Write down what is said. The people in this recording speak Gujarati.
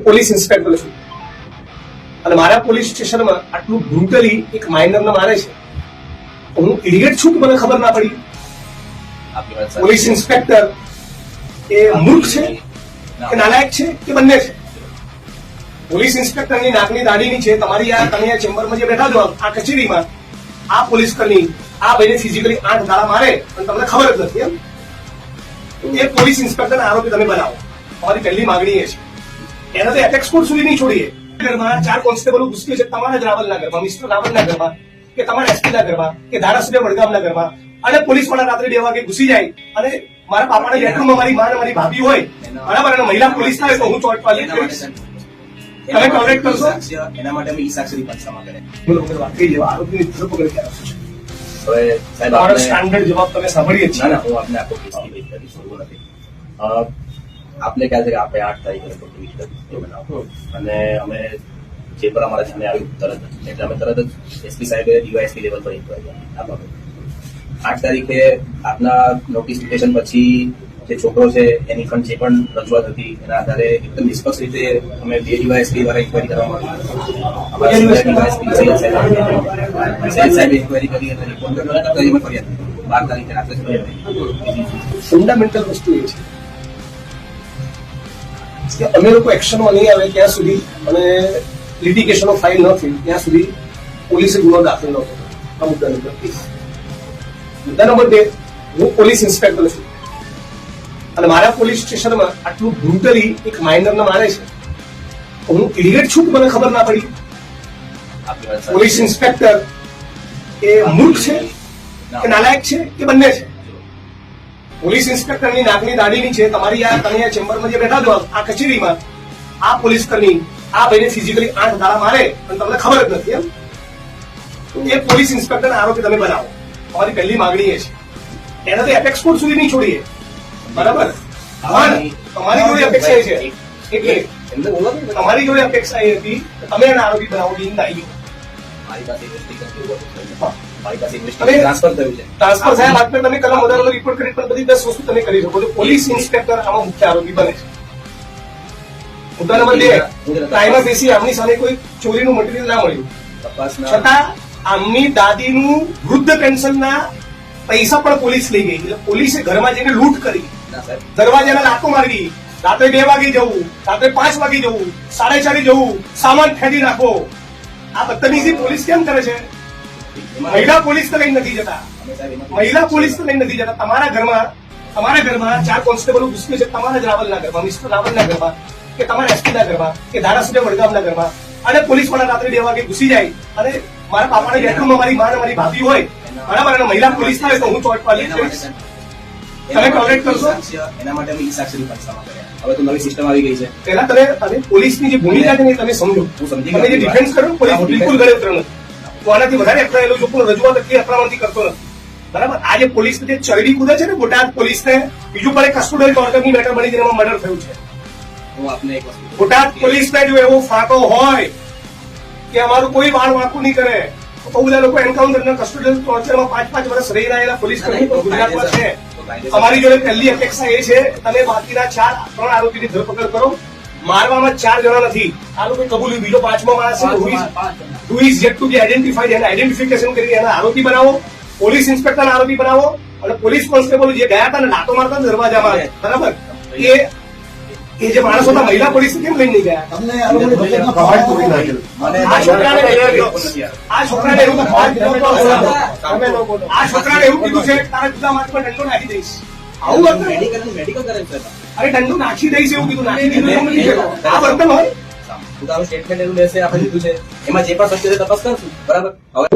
પોલીસ ઇન્સ્પેક્ટર છું અને મારા પોલીસ સ્ટેશનમાં આટલું બ્રુટલી એક માઇનરને મારે છે. હું ઇડિયટ છું કે મને ખબર ના પડી? પોલીસ ઇન્સ્પેક્ટર એ મૂર્ખ છે કે નાલાયક છે કે બંને છે? પોલીસ ઇન્સ્પેક્ટરની નાકની દાઢીની છે. તમારી તમે આ ચેમ્બરમાં જે બેઠા છો આ કચેરીમાં આ પોલીસ કર્મી આ ભાઈને ફિઝિકલી 8 દાડા મારે અને તમને ખબર જ નથી. એમ એ પોલીસ ઇન્સ્પેક્ટરને આરોપી તમે બનાવો. અમારી પહેલી માંગણી એ છે. એને તો એપેક્સ કોર્ટ સુધી નહીં છોડીએ. ઘરમાં 4 કોન્સ્ટેબલો ઘૂસકે છે તમારા જ રાવલના ઘરમાં, મિસ્ટર રાવલના ઘરમાં કે તમારા એસપીના ઘરમાં કે ધારાસભ્ય વડગામના ઘરમાં, અને પોલીસ વાળા રાત્રે 2 વાગે ઘૂસી જાય અને મારા પાપાના બેડરૂમમાં મારી માં અને મારી ભાભી હોય બરાબર, અને મહિલા પોલીસ થાય તો હું ચોટ પાલી કરીશ. તમે ટોલરેટ કરશો? એના માટે અમે ઈ-સાક્ષરી પંચનામા કરે. બોલો બોલો વાત કરી જેવા આરોપીની ધરપકડ ક્યારે થશે? હવે સાહેબ તમારો આપણે સ્ટાન્ડર્ડ જવાબ તમે સાંભળીએ છીએ. ના હું આપને આખો કેસની વેઇટ કરી શકું નથી. આપને કહે છે કે આપણે 8 તારીખે ટ્વીટ કરી બનાવો અને અમે જે પર અમારા સામે આવ્યું તરત જ એટલે અમે તરત જ એસપી સાહેબે ડીવાયએસપી લેવલ પર ઇન્ક્વાયરી કરી આ બાબતે. 8 તારીખે આપના નોટિફિકેશન પછી જે છોકરો છે એની પણ જે પણ રજૂઆત હતી એના આધારે એકદમ નિષ્પક્ષ રીતે અમે 2 ડીવાયએસપી દ્વારા ઇન્ક્વાયરી કરવામાં આવી. અમારા ડીવાયએસપી સૈયદ સાહેબ ઇન્ક્વાયરી કરી અને રિપોર્ટ કર્યો અને તરીકે ફરિયાદ 12 તારીખે રાત્રે ફંડામેન્ટલ વસ્તુ એ છે કે અમે લોકો એક્શનમાં નહીં આવે ત્યાં સુધી અને લિટિગેશનો ફાઇલ ન થઈ ત્યાં સુધી પોલીસે ગુનો દાખલ ન કર્યો. આ મુદ્દા નંબર 1. મુદ્દા નંબર 2, હું પોલીસ ઇન્સ્પેક્ટર છું અને મારા પોલીસ સ્ટેશનમાં આટલું બ્રુટલી એક માઇનરને મારે છે. હું ઇડિયટ છું કે મને ખબર ના પડી? પોલીસ ઇન્સ્પેક્ટર એ મૂર્ખ છે કે નાલાયક છે કે બંને છે? પોલીસ ઇન્સ્પેક્ટરની નાકની દાઢીની છે. તમારી તમે આ ચેમ્બરમાં જે બેઠા છો આ કચેરીમાં આ પોલીસ કર્મી આ ભાઈને ફિઝિકલી 8 દાડા મારે અને તમને ખબર જ નથી. એમ એ પોલીસ ઇન્સ્પેક્ટરને આરોપી તમે બનાવો. અમારી પહેલી માંગણી એ છે. એને તો એપેક્સ કોર્ટ સુધી નહીં છોડીએ બરાબર. તમારી જોડે અપેક્ષા એ છે એટલે તમારી જોડે અપેક્ષા એ હતી કે તમે એને આરોપી બનાવો. મારી પાસે ટ્રાન્સફર થયું છે. ટ્રાન્સફર થયા બાદ તમે કલમ વધારેલો રિપોર્ટ કરી પણ બધી 10 વસ્તુ તમે કરી શકો છો. પોલીસ ઇન્સ્પેક્ટર આમાં મુખ્ય આરોપી બને છે. મુદ્દા નંબર 2, ટાઈમમાં બેસી આમની સામે કોઈ ચોરીનું મટીરિયલ ના મળ્યું છતાં આમની દાદીનું વૃદ્ધ પેન્શનના પૈસા પણ પોલીસ લઈ ગઈ. એટલે પોલીસે ઘરમાં જઈને લૂંટ કરી, દરવાજાને લાતો મારવી, રાત્રે 2 વાગે જવું, રાત્રે 5 વાગે જવું, 4:30 જવું, સામાન ફેંકી નાખો. આ બદતમીજી પોલીસ કેમ કરે છે? મહિલા પોલીસ તો લઈ નથી જતા. મહિલા પોલીસ તો લઈ નથી જતા. તમારા ઘરમાં 4 કોન્સ્ટેબલો ઘૂસકે છે તમારા જ રાવલના ઘરમાં, મિસ્ટર રાવલના ઘરમાં કે તમારા એસપીના ઘરમાં કે ધારાસભ્ય વડગામના ઘરમાં, અને પોલીસ વાળા રાત્રે 2 વાગે ઘૂસી જાય અને મારા પાપાના બેડરૂમમાં મારી માં અને મારી ભાભી હોય બરાબર, અને મહિલા પોલીસ થાય તો હું ચોટ પાલી કરીશ. તમે ટોલરેટ કરશો? એના માટે અમે ઈ-સાક્ષરી પંચનામા કર્યા. હવે તો નવી સિસ્ટમ આવી ગઈ છે. પહેલા તમે પોલીસની જે ભૂમિકા છે ને તમે સમજો. હું સમજી તમે જે ડિફેન્સ કરો પોલીસ બિલકુલ ગળેત્ર નથી. તો આનાથી વધારે અકળાયેલો જો કોઈ રજૂઆત એટલી અકળામણથી કરતો નથી બરાબર. આજે પોલીસ જે ચરડી કૂદે છે ને બોટાદ પોલીસને, બીજું પણ એક કસ્ટોડિયલ ટોર્ચરની મેટર બની જેમાં મર્ડર થયું છે. હું આપને એક વસ્તુ બોટાદ પોલીસને જો એવો ફાંકો હોય કે અમારું કોઈ વાળ વાંકું નહીં કરે તો બધા લોકો એન્કાઉન્ટર કસ્ટોડિયલ ટોર્ચરમાં 5-5 વર્ષ રહી રહેલા પોલીસ કર્મી ગુજરાતમાં છે. અમારી જોડે પહેલી અપેક્ષા એ છે તમે બાકીના 3 આરોપીની ધરપકડ કરો. મારવામાં 4 જણા નથી, આ લોકો કબૂલ્યું. બીજો 5મો માણસ છે who is yet to be identified, એને આઈડેન્ટિફિકેશન કરી એના આરોપી બનાવો. પોલીસ ઇન્સ્પેક્ટરના આરોપી બનાવો અને પોલીસ કોન્સ્ટેબલ જે ગયા હતા ને લાતો મારતા દરવાજામાં બરાબર, એ જે માણસો હતા મહિલા પોલીસ કેમ લઈને નહીં ગયા? આ છોકરાને એવું કીધું છે તારા જુદા માર્ગ પર દંડો નાખી દઈશ. આવું વર્તન? મેડિકલ કરે છે. અરે દંડો નાખી દઈશ એવું કીધું. નાખી દીધું એવું નથી કહેતો. આ વર્તન હોય? સ્ટેટમેન્ટ એવું લેશે આપણે લીધું છે એમાં જે પણ સત્ય છે તપાસ કરશું બરાબર. હવે